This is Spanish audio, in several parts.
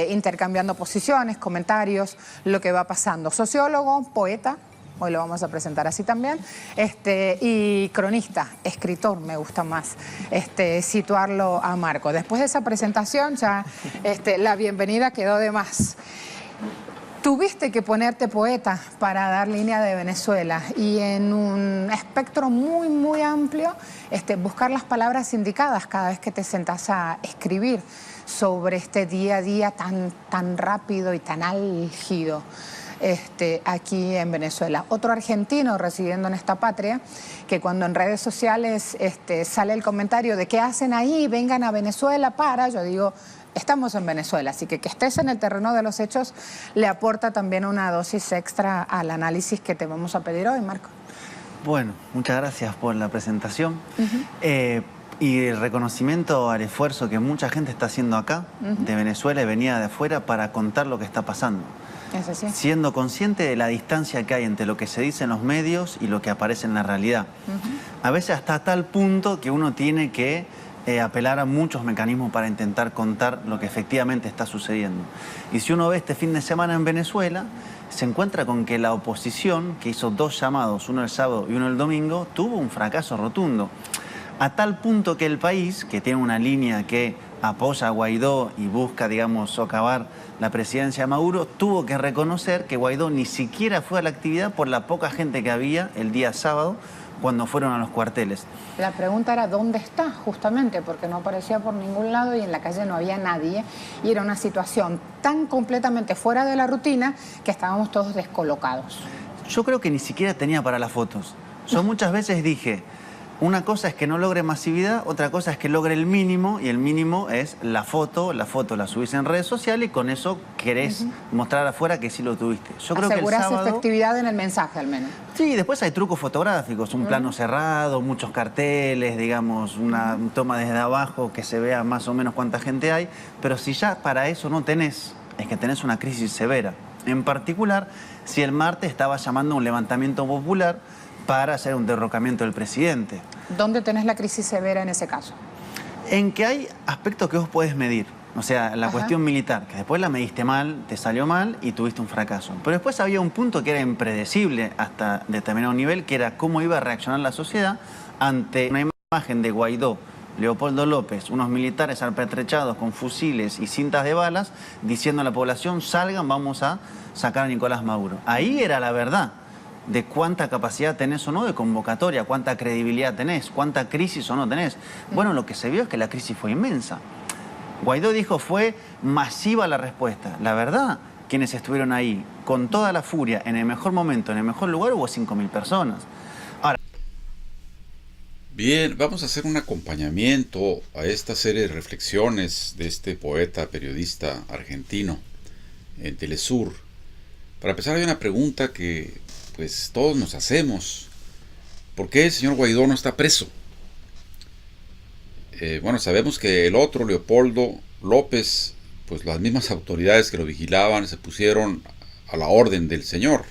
intercambiando posiciones, comentarios, lo que va pasando. Sociólogo, poeta, hoy lo vamos a presentar así también, y cronista, escritor, me gusta más situarlo a Marco. Después de esa presentación ya la bienvenida quedó de más. Tuviste que ponerte poeta para dar línea de Venezuela y en un espectro muy, muy amplio buscar las palabras indicadas cada vez que te sentás a escribir sobre este día a día tan rápido y tan álgido aquí en Venezuela. Otro argentino residiendo en esta patria, que cuando en redes sociales sale el comentario de ¿qué hacen ahí? Vengan a Venezuela para, yo digo, estamos en Venezuela, así que estés en el terreno de los hechos le aporta también una dosis extra al análisis que te vamos a pedir hoy, Marco. Bueno, muchas gracias por la presentación. Y el reconocimiento al esfuerzo que mucha gente está haciendo acá, de Venezuela y venida de afuera, para contar lo que está pasando. Es así. Siendo consciente de la distancia que hay entre lo que se dice en los medios y lo que aparece en la realidad. A veces hasta tal punto que uno tiene que apelar a muchos mecanismos para intentar contar lo que efectivamente está sucediendo. Y si uno ve este fin de semana en Venezuela, se encuentra con que la oposición, que hizo 2 llamados, uno el sábado y uno el domingo, tuvo un fracaso rotundo. A tal punto que el país, que tiene una línea que apoya a Guaidó y busca, digamos, socavar la presidencia de Maduro, tuvo que reconocer que Guaidó ni siquiera fue a la actividad por la poca gente que había el día sábado cuando fueron a los cuarteles. La pregunta era ¿dónde está? Justamente porque no aparecía por ningún lado y en la calle no había nadie y era una situación tan completamente fuera de la rutina que estábamos todos descolocados. Yo creo que ni siquiera tenía para las fotos. Yo muchas veces dije, una cosa es que no logre masividad, otra cosa es que logre el mínimo, y el mínimo es la foto la subís en redes sociales y con eso querés mostrar afuera que sí lo tuviste. Yo creo que el sábado... efectividad en el mensaje al menos. Sí, después hay trucos fotográficos, un plano cerrado, muchos carteles, digamos, una toma desde abajo que se vea más o menos cuánta gente hay, pero si ya para eso no tenés, es que tenés una crisis severa. En particular, si el martes estaba llamando a un levantamiento popular para hacer un derrocamiento del presidente. ¿Dónde tenés la crisis severa en ese caso? En que hay aspectos que vos podés medir. O sea, la cuestión militar, que después la mediste mal, te salió mal y tuviste un fracaso. Pero después había un punto que era impredecible hasta determinado nivel, que era cómo iba a reaccionar la sociedad ante una imagen de Guaidó, Leopoldo López, unos militares pertrechados con fusiles y cintas de balas, diciendo a la población, salgan, vamos a sacar a Nicolás Maduro. Ahí era la verdad de cuánta capacidad tenés o no de convocatoria, cuánta credibilidad tenés, cuánta crisis o no tenés. Bueno, lo que se vio es que la crisis fue inmensa. Guaidó dijo fue masiva la respuesta. La verdad, quienes estuvieron ahí con toda la furia, en el mejor momento, en el mejor lugar, hubo 5.000 personas. Ahora... Bien, vamos a hacer un acompañamiento a esta serie de reflexiones de este poeta, periodista argentino en Telesur. Para empezar, hay una pregunta que pues todos nos hacemos. ¿Por qué el señor Guaidó no está preso? Bueno, sabemos que el otro, Leopoldo López, pues las mismas autoridades que lo vigilaban se pusieron a la orden del señor.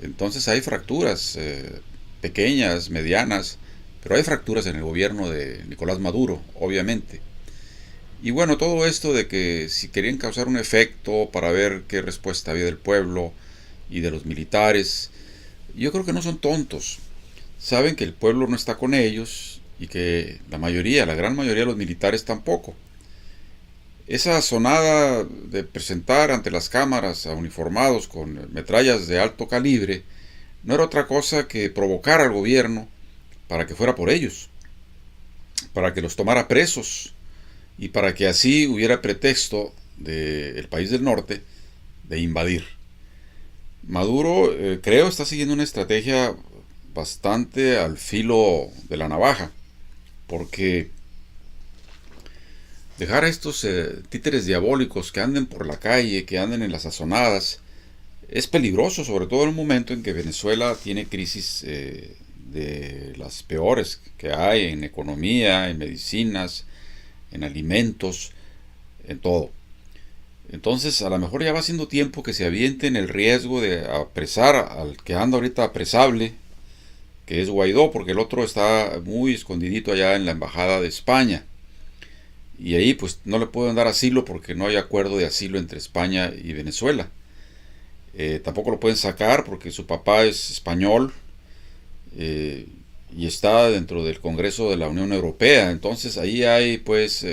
Entonces hay fracturas pequeñas, medianas, pero hay fracturas en el gobierno de Nicolás Maduro, obviamente. Y bueno, todo esto de que si querían causar un efecto para ver qué respuesta había del pueblo y de los militares, yo creo que no son tontos. Saben que el pueblo no está con ellos y que la gran mayoría de los militares tampoco. Esa sonada de presentar ante las cámaras a uniformados con metrallas de alto calibre no era otra cosa que provocar al gobierno para que fuera por ellos, para que los tomara presos y para que así hubiera pretexto del país del norte de invadir. Maduro, creo, está siguiendo una estrategia bastante al filo de la navaja, porque dejar a estos títeres diabólicos que anden por la calle, que anden en las azonadas, es peligroso, sobre todo en un momento en que Venezuela tiene crisis de las peores que hay en economía, en medicinas, en alimentos, en todo. Entonces, a lo mejor ya va siendo tiempo que se avienten el riesgo de apresar al que anda ahorita apresable, que es Guaidó, porque el otro está muy escondidito allá en la embajada de España. y ahí pues no le pueden dar asilo porque no hay acuerdo de asilo entre España y Venezuela. Tampoco lo pueden sacar porque su papá es español y está dentro del Congreso de la Unión Europea. Entonces ahí hay pues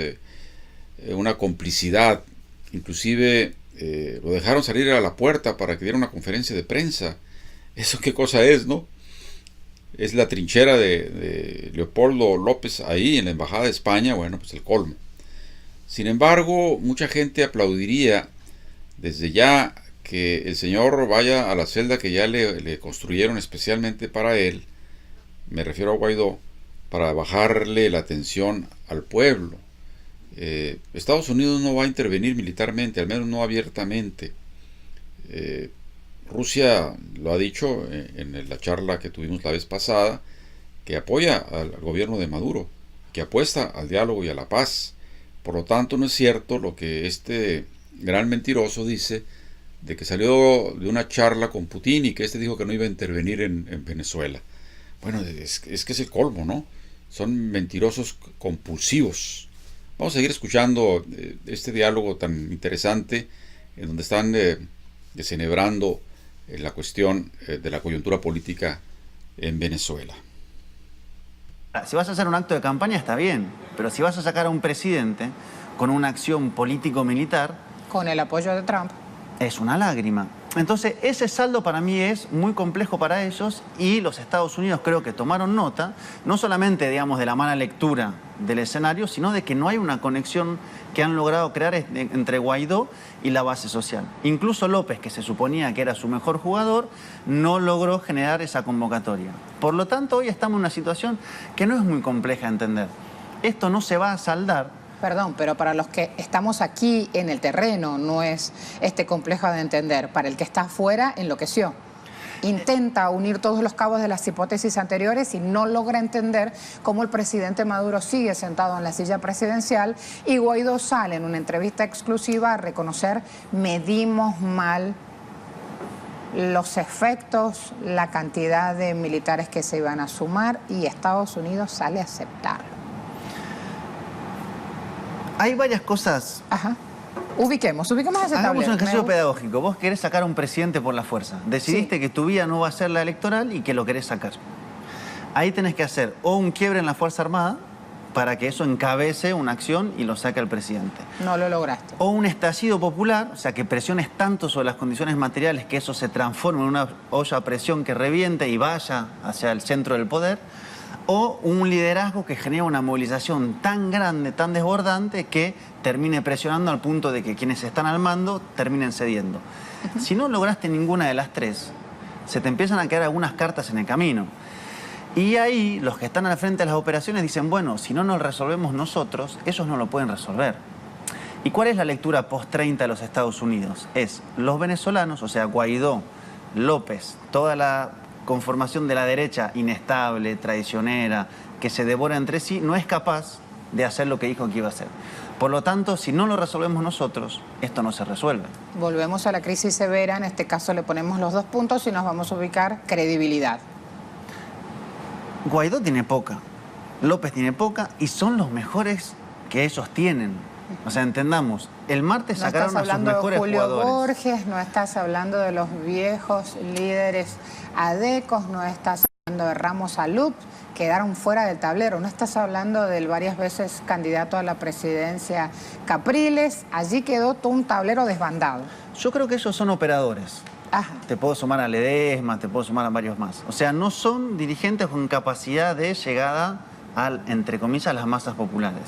una complicidad. Inclusive lo dejaron salir a la puerta para que diera una conferencia de prensa. ¿Eso qué cosa es, no? Es la trinchera de Leopoldo López ahí en la Embajada de España. Bueno, pues el colmo. Sin embargo, mucha gente aplaudiría desde ya que el señor vaya a la celda que ya le construyeron especialmente para él, me refiero a Guaidó, para bajarle la tensión al pueblo. Estados Unidos no va a intervenir militarmente, al menos no abiertamente. Rusia lo ha dicho en la charla que tuvimos la vez pasada, que apoya al gobierno de Maduro, que apuesta al diálogo y a la paz. Por lo tanto, no es cierto lo que este gran mentiroso dice de que salió de una charla con Putin y que este dijo que no iba a intervenir en Venezuela. Bueno, es que es el colmo, ¿no? Son mentirosos compulsivos. Vamos a seguir escuchando este diálogo tan interesante en donde están descenebrando la cuestión de la coyuntura política en Venezuela. Si vas a hacer un acto de campaña está bien, pero si vas a sacar a un presidente con una acción político-militar... Con el apoyo de Trump. Es una lágrima. Entonces, ese saldo para mí es muy complejo para ellos y los Estados Unidos creo que tomaron nota, no solamente, digamos, de la mala lectura del escenario, sino de que no hay una conexión que han logrado crear entre Guaidó y la base social. Incluso López, que se suponía que era su mejor jugador, no logró generar esa convocatoria. Por lo tanto, hoy estamos en una situación que no es muy compleja de entender. Esto no se va a saldar. Perdón, pero para los que estamos aquí en el terreno no es complejo de entender. Para el que está afuera, enloqueció. Intenta unir todos los cabos de las hipótesis anteriores y no logra entender cómo el presidente Maduro sigue sentado en la silla presidencial y Guaidó sale en una entrevista exclusiva a reconocer: medimos mal los efectos, la cantidad de militares que se iban a sumar, y Estados Unidos sale a aceptarlo. Hay varias cosas. Ajá. Ubiquemos ese tablero. Hagamos un ejercicio pedagógico. Vos querés sacar a un presidente por la fuerza. Decidiste que tu vía no va a ser la electoral y que lo querés sacar. Ahí tenés que hacer o un quiebre en la Fuerza Armada para que eso encabece una acción y lo saque al presidente. No lo lograste. O un estallido popular, o sea, que presiones tanto sobre las condiciones materiales que eso se transforme en una olla a presión que reviente y vaya hacia el centro del poder. O un liderazgo que genera una movilización tan grande, tan desbordante, que termine presionando al punto de que quienes están al mando terminen cediendo. Si no lograste ninguna de las tres, se te empiezan a quedar algunas cartas en el camino. Y ahí los que están al frente de las operaciones dicen: bueno, si no nos resolvemos nosotros, ellos no lo pueden resolver. ¿Y cuál es la lectura post-30 de los Estados Unidos? Es los venezolanos, o sea, Guaidó, López, toda la conformación de la derecha inestable, traicionera, que se devora entre sí, no es capaz de hacer lo que dijo que iba a hacer. Por lo tanto, si no lo resolvemos nosotros, esto no se resuelve. Volvemos a la crisis severa, en este caso le ponemos los 2 puntos y nos vamos a ubicar: credibilidad. Guaidó tiene poca, López tiene poca y son los mejores que ellos tienen. O sea, entendamos, el martes sacaron a sus mejores jugadores. No estás hablando de Julio Borges, no estás hablando de los viejos líderes adecos, no estás hablando de Ramos Alup, quedaron fuera del tablero, no estás hablando del varias veces candidato a la presidencia Capriles, allí quedó todo un tablero desbandado. Yo creo que ellos son operadores. Ajá. Te puedo sumar a Ledesma, te puedo sumar a varios más. O sea, no son dirigentes con capacidad de llegada entre comillas, las masas populares.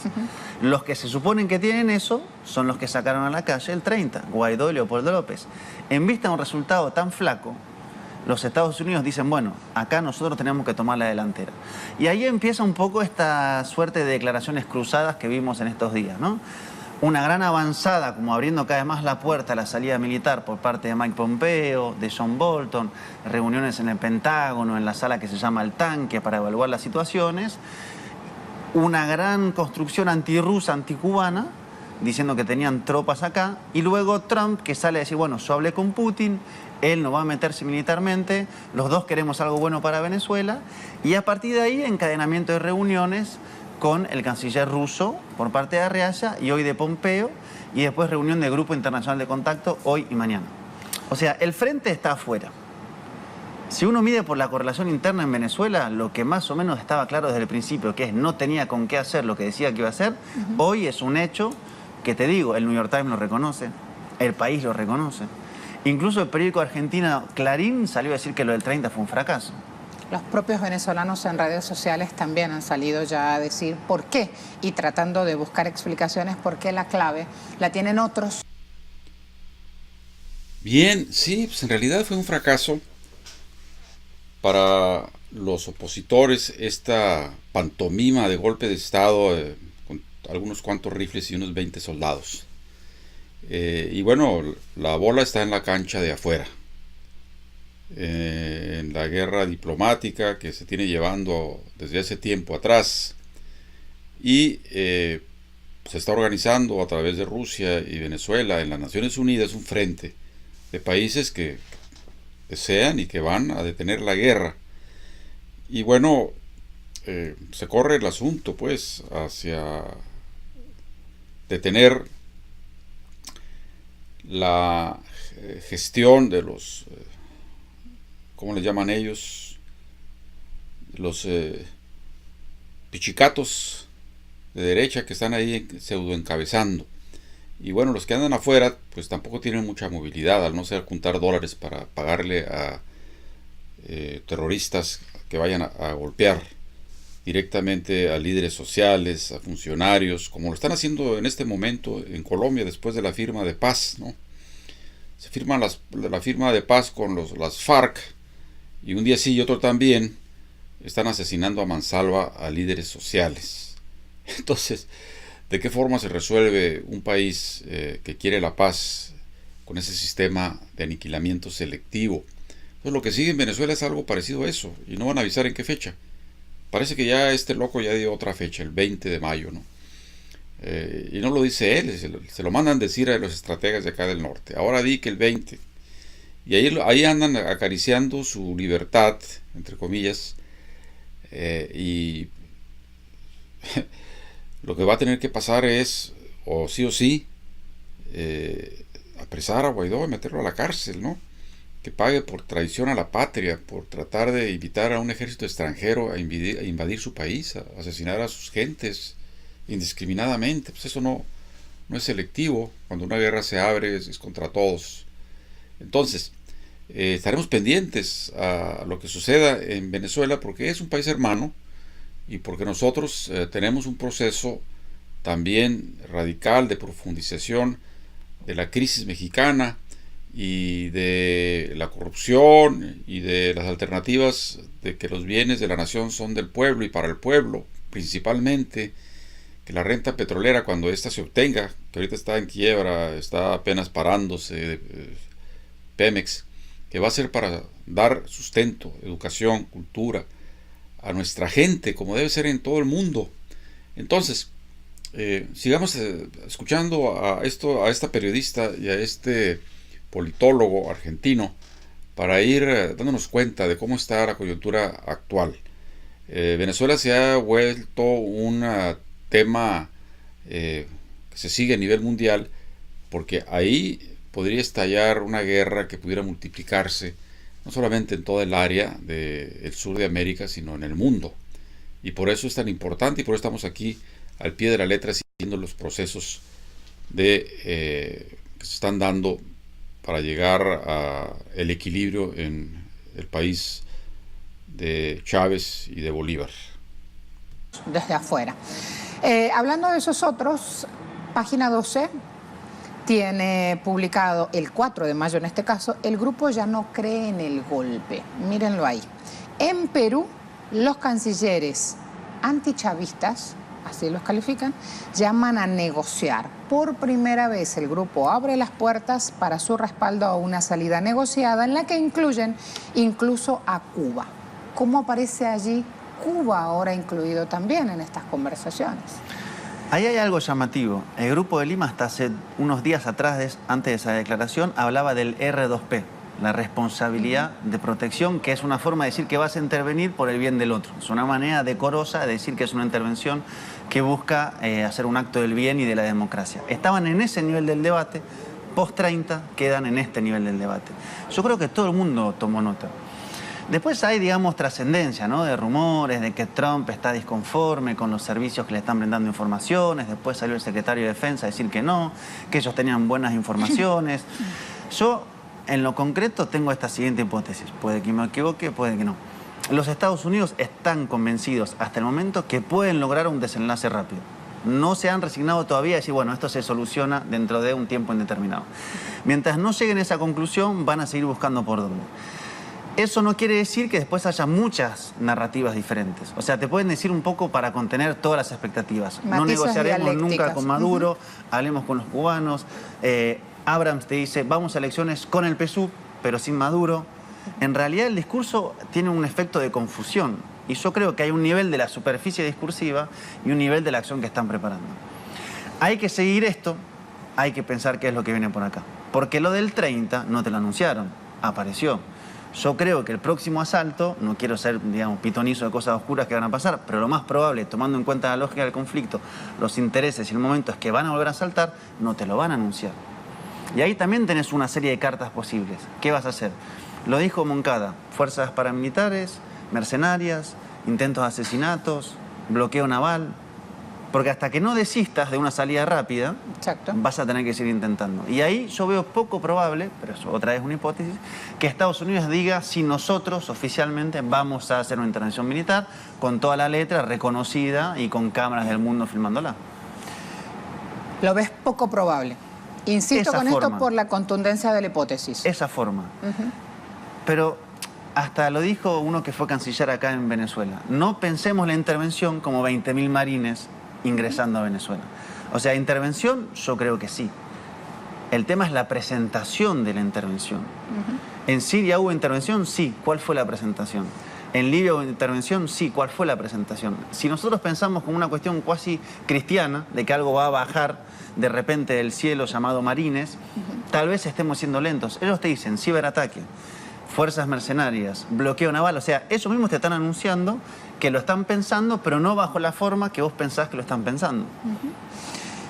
Los que se suponen que tienen eso son los que sacaron a la calle el 30, Guaidó y Leopoldo López. En vista de un resultado tan flaco, los Estados Unidos dicen: bueno, acá nosotros tenemos que tomar la delantera. Y ahí empieza un poco esta suerte de declaraciones cruzadas que vimos en estos días, ¿no? Una gran avanzada, como abriendo cada vez más la puerta a la salida militar por parte de Mike Pompeo, de John Bolton, reuniones en el Pentágono, en la sala que se llama El Tanque, para evaluar las situaciones. Una gran construcción antirrusa, anticubana, diciendo que tenían tropas acá, y luego Trump, que sale a decir: bueno, yo hablé con Putin, él no va a meterse militarmente, los dos queremos algo bueno para Venezuela, y a partir de ahí encadenamiento de reuniones con el canciller ruso por parte de Arriaga y hoy de Pompeo, y después reunión del Grupo Internacional de Contacto hoy y mañana. O sea, el frente está afuera. Si uno mide por la correlación interna en Venezuela, lo que más o menos estaba claro desde el principio, que es no tenía con qué hacer lo que decía que iba a hacer, hoy es un hecho que te digo, el New York Times lo reconoce, el País lo reconoce. Incluso el periódico argentino Clarín salió a decir que lo del 30 fue un fracaso. Los propios venezolanos en redes sociales también han salido ya a decir por qué y tratando de buscar explicaciones por qué la clave la tienen otros. Bien, sí, pues en realidad fue un fracaso para los opositores esta pantomima de golpe de Estado con algunos cuantos rifles y unos 20 soldados. Y bueno, la bola está en la cancha de afuera. En la guerra diplomática que se tiene llevando desde hace tiempo atrás y se está organizando a través de Rusia y Venezuela en las Naciones Unidas un frente de países que desean y que van a detener la guerra. Y bueno, se corre el asunto pues hacia detener la gestión de los ¿cómo le llaman ellos? Los pichicatos de derecha que están ahí pseudo encabezando. Y bueno, los que andan afuera, pues tampoco tienen mucha movilidad, al no ser juntar dólares para pagarle a terroristas que vayan a golpear directamente a líderes sociales, a funcionarios, como lo están haciendo en este momento en Colombia después de la firma de paz, ¿no? Se firma la firma de paz con las FARC, y un día sí y otro también están asesinando a mansalva a líderes sociales. Entonces, ¿de qué forma se resuelve un país que quiere la paz con ese sistema de aniquilamiento selectivo? Entonces, lo que sigue en Venezuela es algo parecido a eso, y no van a avisar en qué fecha. Parece que ya este loco ya dio otra fecha, el 20 de mayo, ¿no? Y no lo dice él, se lo mandan decir a los estrategas de acá del norte. Ahora di que el 20. Y ahí andan acariciando su libertad, entre comillas, y lo que va a tener que pasar es, o sí, apresar a Guaidó y meterlo a la cárcel, ¿no? Que pague por traición a la patria, por tratar de invitar a un ejército extranjero a invadir su país, a asesinar a sus gentes indiscriminadamente. Pues eso no es selectivo. Cuando una guerra se abre es contra todos. Entonces, estaremos pendientes a lo que suceda en Venezuela porque es un país hermano y porque nosotros tenemos un proceso también radical de profundización de la crisis mexicana y de la corrupción y de las alternativas de que los bienes de la nación son del pueblo y para el pueblo, principalmente que la renta petrolera cuando ésta se obtenga, que ahorita está en quiebra, está apenas parándose, Pemex, que va a ser para dar sustento, educación, cultura a nuestra gente, como debe ser en todo el mundo. Entonces, sigamos escuchando a esta periodista y a este politólogo argentino para ir dándonos cuenta de cómo está la coyuntura actual. Venezuela se ha vuelto un tema que se sigue a nivel mundial porque ahí podría estallar una guerra que pudiera multiplicarse no solamente en toda el área del sur de América, sino en el mundo. Y por eso es tan importante y por eso estamos aquí al pie de la letra siguiendo los procesos que se están dando para llegar al equilibrio en el país de Chávez y de Bolívar. Desde afuera. Hablando de esos otros, página 12 tiene publicado el 4 de mayo en este caso, el grupo ya no cree en el golpe. Mírenlo ahí. En Perú, los cancilleres antichavistas, así los califican, llaman a negociar. Por primera vez el grupo abre las puertas para su respaldo a una salida negociada en la que incluyen incluso a Cuba. ¿Cómo aparece allí Cuba ahora incluido también en estas conversaciones? Ahí hay algo llamativo. El Grupo de Lima hasta hace unos días atrás, antes de esa declaración, hablaba del R2P. la responsabilidad de protección, que es una forma de decir que vas a intervenir por el bien del otro. Es una manera decorosa de decir que es una intervención que busca hacer un acto del bien y de la democracia. Estaban en ese nivel del debate, post 30 quedan en este nivel del debate. Yo creo que todo el mundo tomó nota. Después hay, digamos, trascendencia, ¿no? De rumores, de que Trump está disconforme con los servicios que le están brindando informaciones. Después salió el secretario de Defensa a decir que no, que ellos tenían buenas informaciones. Yo, en lo concreto, tengo esta siguiente hipótesis. Puede que me equivoque, puede que no. Los Estados Unidos están convencidos hasta el momento que pueden lograr un desenlace rápido. No se han resignado todavía a decir, bueno, esto se soluciona dentro de un tiempo indeterminado. Mientras no lleguen a esa conclusión, van a seguir buscando por dónde. Eso no quiere decir que después haya muchas narrativas diferentes. O sea, te pueden decir un poco para contener todas las expectativas. No negociaremos nunca con Maduro, hablemos con los cubanos. Abrams te dice, vamos a elecciones con el PSUV, pero sin Maduro. En realidad el discurso tiene un efecto de confusión. Y yo creo que hay un nivel de la superficie discursiva y un nivel de la acción que están preparando. Hay que seguir esto, hay que pensar qué es lo que viene por acá. Porque lo del 30 no te lo anunciaron, apareció. Yo creo que el próximo asalto, no quiero ser, digamos, pitonizo de cosas oscuras que van a pasar, pero lo más probable, tomando en cuenta la lógica del conflicto, los intereses y el momento es que van a volver a asaltar, no te lo van a anunciar. Y ahí también tenés una serie de cartas posibles. ¿Qué vas a hacer? Lo dijo Moncada, fuerzas paramilitares, mercenarias, intentos de asesinatos, bloqueo naval. Porque hasta que no desistas de una salida rápida, exacto, vas a tener que seguir intentando. Y ahí yo veo poco probable, pero eso otra vez una hipótesis, que Estados Unidos diga si nosotros oficialmente vamos a hacer una intervención militar con toda la letra reconocida y con cámaras del mundo filmándola. Lo ves poco probable. Insisto con esto por la contundencia de la hipótesis. Esa forma. Pero hasta lo dijo uno que fue canciller acá en Venezuela. No pensemos la intervención como 20.000 marines ingresando a Venezuela. O sea, intervención yo creo que sí. El tema es la presentación de la intervención. ¿En Siria hubo intervención? Sí. ¿Cuál fue la presentación? ¿En Libia hubo intervención? Sí. ¿Cuál fue la presentación? Si nosotros pensamos como una cuestión cuasi cristiana, de que algo va a bajar de repente del cielo llamado marines, tal vez estemos siendo lentos. Ellos te dicen ciberataque, fuerzas mercenarias, bloqueo naval, o sea, ellos mismos te están anunciando que lo están pensando, pero no bajo la forma que vos pensás que lo están pensando.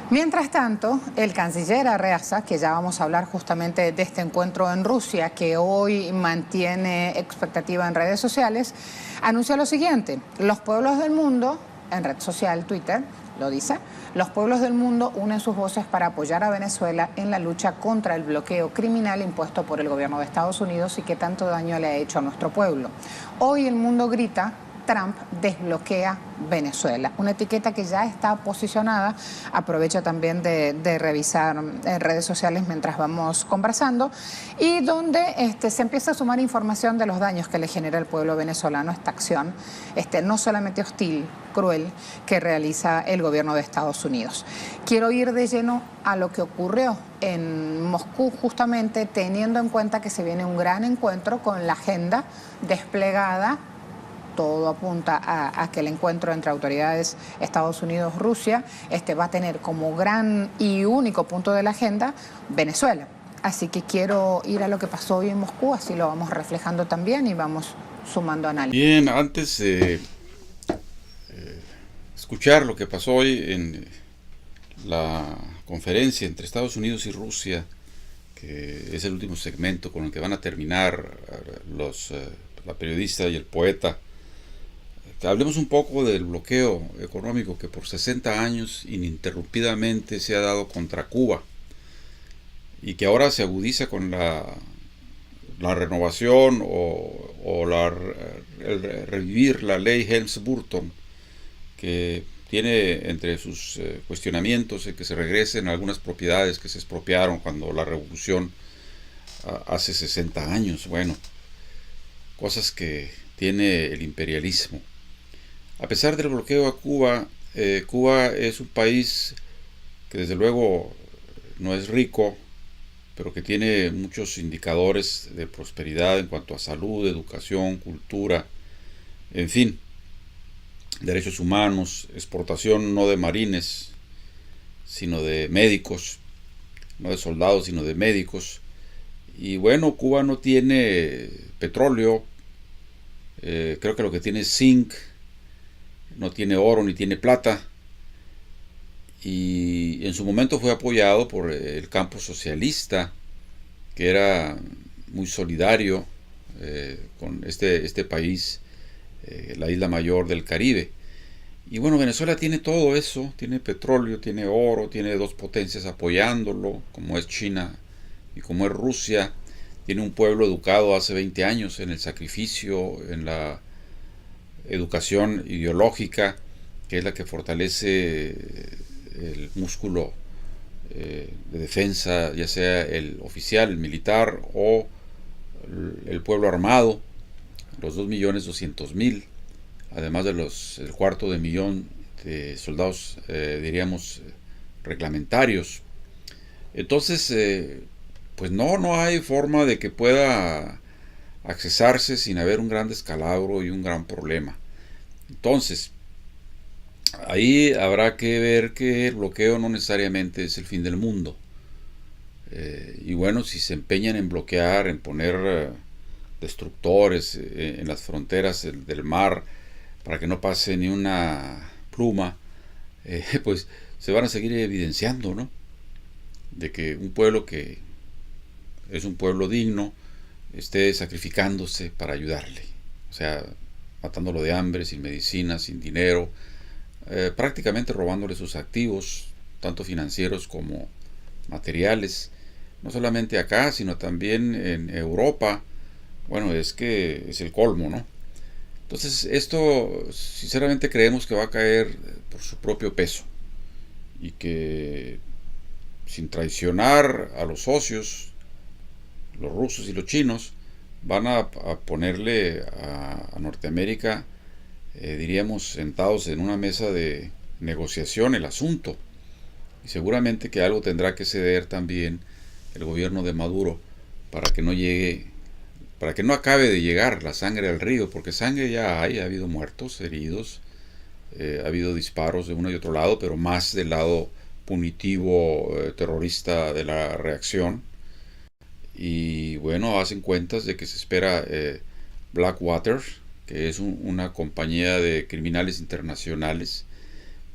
Mientras tanto, el canciller Arreaza, que ya vamos a hablar justamente de este encuentro en Rusia, que hoy mantiene expectativa en redes sociales, anunció lo siguiente: los pueblos del mundo, en red social Twitter, lo dice, los pueblos del mundo unen sus voces para apoyar a Venezuela en la lucha contra el bloqueo criminal impuesto por el gobierno de Estados Unidos y que tanto daño le ha hecho a nuestro pueblo. Hoy el mundo grita: Trump desbloquea Venezuela. Una etiqueta que ya está posicionada. Aprovecho también de revisar en redes sociales mientras vamos conversando, y donde se empieza a sumar información de los daños que le genera al pueblo venezolano esta acción, no solamente hostil, cruel, que realiza el gobierno de Estados Unidos. Quiero ir de lleno a lo que ocurrió en Moscú, justamente teniendo en cuenta que se viene un gran encuentro con la agenda desplegada. Todo apunta a que el encuentro entre autoridades Estados Unidos-Rusia va a tener como gran y único punto de la agenda Venezuela. Así que quiero ir a lo que pasó hoy en Moscú, así lo vamos reflejando también y vamos sumando análisis. Bien, antes de escuchar lo que pasó hoy en la conferencia entre Estados Unidos y Rusia, que es el último segmento con el que van a terminar la periodista y el poeta, hablemos un poco del bloqueo económico que por 60 años ininterrumpidamente se ha dado contra Cuba y que ahora se agudiza con la renovación o revivir la ley Helms-Burton, que tiene entre sus cuestionamientos el que se regresen algunas propiedades que se expropiaron cuando la revolución hace 60 años. Bueno, cosas que tiene el imperialismo. A pesar del bloqueo a Cuba, Cuba es un país que desde luego no es rico, pero que tiene muchos indicadores de prosperidad en cuanto a salud, educación, cultura, en fin, derechos humanos, exportación no de marines, sino de médicos, no de soldados, sino de médicos, Y bueno, Cuba no tiene petróleo, creo que lo que tiene es zinc, no tiene oro ni tiene plata, y en su momento fue apoyado por el campo socialista, que era muy solidario con este país, la isla mayor del Caribe. Y bueno, Venezuela tiene todo eso, tiene petróleo, tiene oro, tiene dos potencias apoyándolo, como es China y como es Rusia. Tiene un pueblo educado hace 20 años en el sacrificio, en la educación ideológica, que es la que fortalece el músculo de defensa, ya sea el oficial, el militar o el pueblo armado, los 2.200.000, además de el 250.000 de soldados, diríamos, reglamentarios. Entonces, pues no hay forma de que pueda accesarse sin haber un gran descalabro y un gran problema. Entonces, ahí habrá que ver que el bloqueo no necesariamente es el fin del mundo. Y bueno, si se empeñan en bloquear, en poner destructores en las fronteras del mar para que no pase ni una pluma, pues se van a seguir evidenciando, ¿no? De que un pueblo que es un pueblo digno esté sacrificándose para ayudarle, o sea, matándolo de hambre, sin medicina, sin dinero, prácticamente robándole sus activos, tanto financieros como materiales, no solamente acá, sino también en Europa. Bueno, es que es el colmo, ¿no? Entonces, esto sinceramente creemos que va a caer por su propio peso y que sin traicionar a los socios, los rusos y los chinos, van a ponerle a Norteamérica, diríamos, sentados en una mesa de negociación el asunto. Y seguramente que algo tendrá que ceder también el gobierno de Maduro para que no llegue, para que no acabe de llegar la sangre al río, porque sangre ya hay, ha habido muertos, heridos, ha habido disparos de uno y otro lado, pero más del lado punitivo, terrorista de la reacción. Y bueno, hacen cuentas de que se espera Blackwater, que es una compañía de criminales internacionales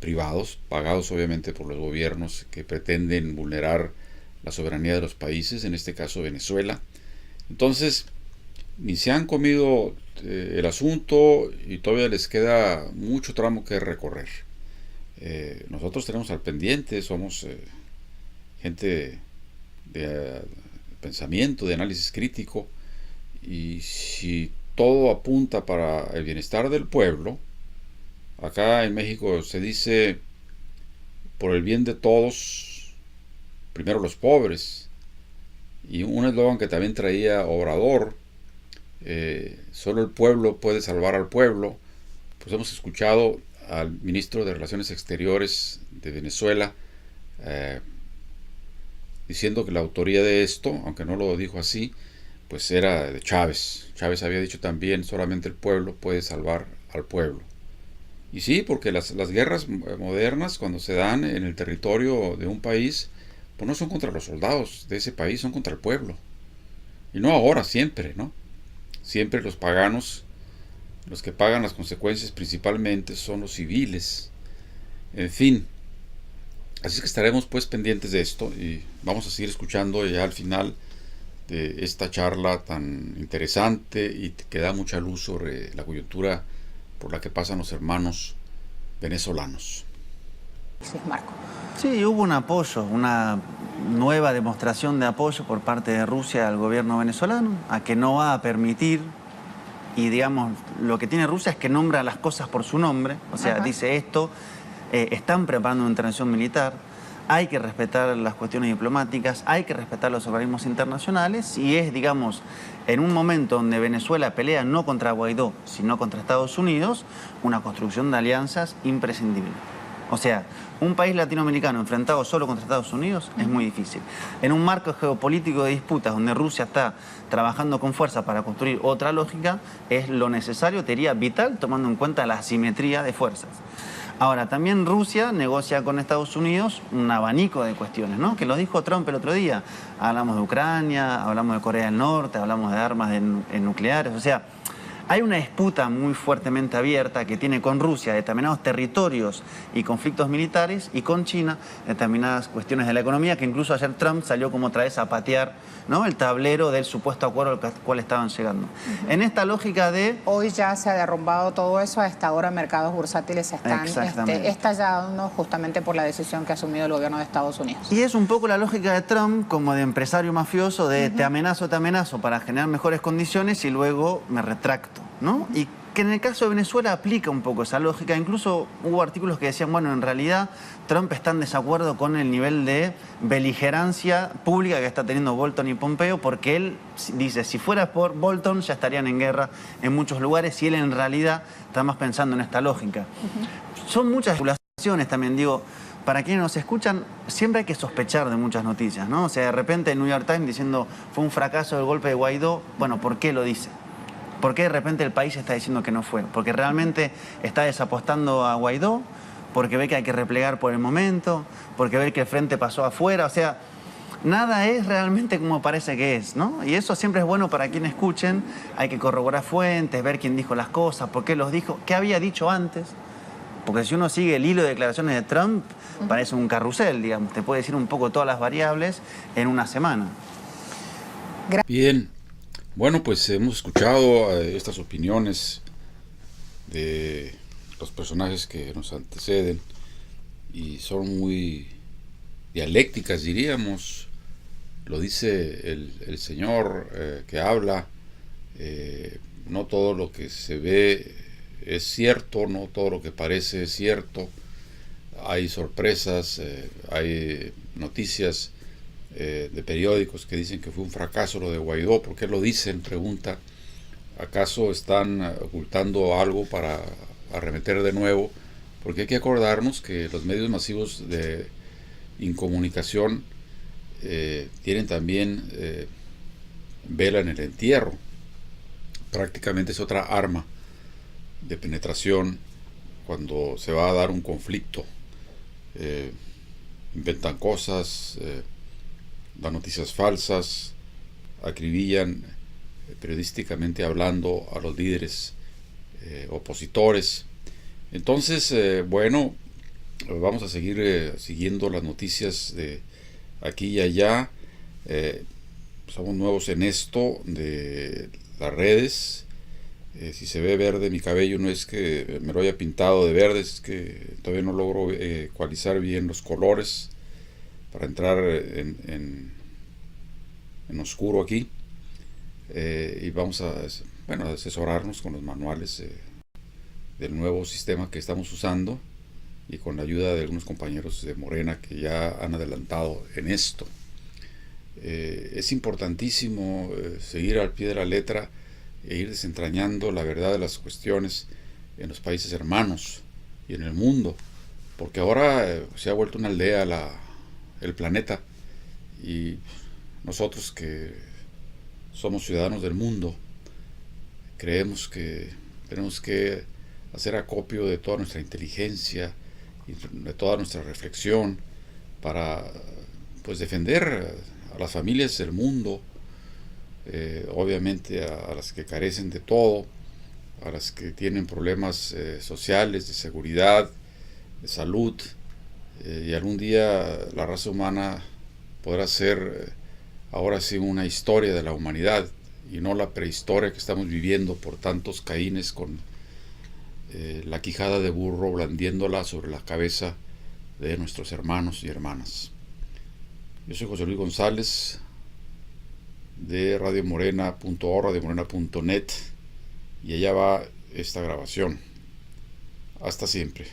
privados, pagados obviamente por los gobiernos que pretenden vulnerar la soberanía de los países, en este caso Venezuela. Entonces, ni se han comido el asunto y todavía les queda mucho tramo que recorrer. Nosotros tenemos al pendiente, somos gente de pensamiento, de análisis crítico, y si todo apunta para el bienestar del pueblo, acá en México se dice por el bien de todos, primero los pobres, y un eslogan que también traía Obrador, solo el pueblo puede salvar al pueblo. Pues hemos escuchado al ministro de Relaciones Exteriores de Venezuela diciendo que la autoría de esto, aunque no lo dijo así, pues era de Chávez. Chávez había dicho también, solamente el pueblo puede salvar al pueblo. Y sí, porque las guerras modernas, cuando se dan en el territorio de un país, pues no son contra los soldados de ese país, son contra el pueblo. Y no ahora, siempre, ¿no? Siempre los paganos, los que pagan las consecuencias principalmente son los civiles. En fin, así es que estaremos pues pendientes de esto y vamos a seguir escuchando ya al final de esta charla tan interesante y que da mucha luz sobre la coyuntura por la que pasan los hermanos venezolanos. Sí, Marco. Sí, hubo un apoyo, una nueva demostración de apoyo por parte de Rusia al gobierno venezolano, a que no va a permitir, y digamos, lo que tiene Rusia es que nombra las cosas por su nombre, o sea, dice esto, están preparando una intervención militar, hay que respetar las cuestiones diplomáticas, hay que respetar los organismos internacionales, y es, digamos, en un momento donde Venezuela pelea no contra Guaidó, sino contra Estados Unidos, una construcción de alianzas imprescindible. O sea, un país latinoamericano enfrentado solo contra Estados Unidos es muy difícil. En un marco geopolítico de disputas donde Rusia está trabajando con fuerza para construir otra lógica, es lo necesario, te diría vital, tomando en cuenta la asimetría de fuerzas. Ahora, también Rusia negocia con Estados Unidos un abanico de cuestiones, ¿no? Que lo dijo Trump el otro día. Hablamos de Ucrania, hablamos de Corea del Norte, hablamos de armas nucleares, o sea, hay una disputa muy fuertemente abierta que tiene con Rusia determinados territorios y conflictos militares, y con China determinadas cuestiones de la economía, que incluso ayer Trump salió como otra vez a patear, ¿no?, el tablero del supuesto acuerdo al cual estaban llegando. En esta lógica de... Hoy ya se ha derrumbado todo eso, a esta hora mercados bursátiles están estallando justamente por la decisión que ha asumido el gobierno de Estados Unidos. Y es un poco la lógica de Trump como de empresario mafioso, de te amenazo para generar mejores condiciones y luego me retracto, ¿no? Y que en el caso de Venezuela aplica un poco esa lógica. Incluso hubo artículos que decían, bueno, en realidad Trump está en desacuerdo con el nivel de beligerancia pública que está teniendo Bolton y Pompeo, porque él dice, si fuera por Bolton ya estarían en guerra en muchos lugares, y él en realidad está más pensando en esta lógica. Son muchas especulaciones también, digo. Para quienes nos escuchan, siempre hay que sospechar de muchas noticias, ¿no? O sea, de repente el New York Times diciendo fue un fracaso el golpe de Guaidó, bueno, ¿por qué lo dice? ¿Por qué de repente el país está diciendo que no fue? ¿Porque realmente está desapostando a Guaidó? ¿Porque ve que hay que replegar por el momento? ¿Porque ve que el frente pasó afuera? O sea, nada es realmente como parece que es, ¿no? Y eso siempre es bueno para quienes escuchen. Hay que corroborar fuentes, ver quién dijo las cosas, por qué los dijo, qué había dicho antes. Porque si uno sigue el hilo de declaraciones de Trump, parece un carrusel, digamos. Te puede decir un poco todas las variables en una semana. Bien. Bueno, pues hemos escuchado estas opiniones de los personajes que nos anteceden y son muy dialécticas, diríamos. Lo dice el señor que habla. No todo lo que se ve es cierto, no todo lo que parece es cierto. Hay sorpresas, hay noticias de periódicos que dicen que fue un fracaso lo de Guaidó. ¿Por qué lo dicen? Pregunta. ¿Acaso están ocultando algo para arremeter de nuevo? Porque hay que acordarnos que los medios masivos de incomunicación tienen también vela en el entierro. Prácticamente es otra arma de penetración cuando se va a dar un conflicto. Inventan cosas, dan noticias falsas, acribillan periodísticamente hablando a los líderes opositores. Entonces, bueno, vamos a seguir siguiendo las noticias de aquí y allá. Somos nuevos en esto de las redes. Si se ve verde mi cabello, no es que me lo haya pintado de verde, es que todavía no logro ecualizar bien los colores para entrar en oscuro aquí. Y vamos a asesorarnos con los manuales del nuevo sistema que estamos usando y con la ayuda de algunos compañeros de Morena que ya han adelantado en esto. Es importantísimo seguir al pie de la letra e ir desentrañando la verdad de las cuestiones en los países hermanos y en el mundo, porque ahora se ha vuelto una aldea el planeta, y nosotros que somos ciudadanos del mundo creemos que tenemos que hacer acopio de toda nuestra inteligencia y de toda nuestra reflexión para pues defender a las familias del mundo, obviamente a las que carecen de todo, a las que tienen problemas sociales, de seguridad, de salud, y algún día la raza humana podrá ser ahora sí una historia de la humanidad y no la prehistoria que estamos viviendo por tantos caínes con la quijada de burro blandiéndola sobre la cabeza de nuestros hermanos y hermanas. Yo soy José Luis González de radiomorena.org, radiomorena.net, y allá va esta grabación. Hasta siempre.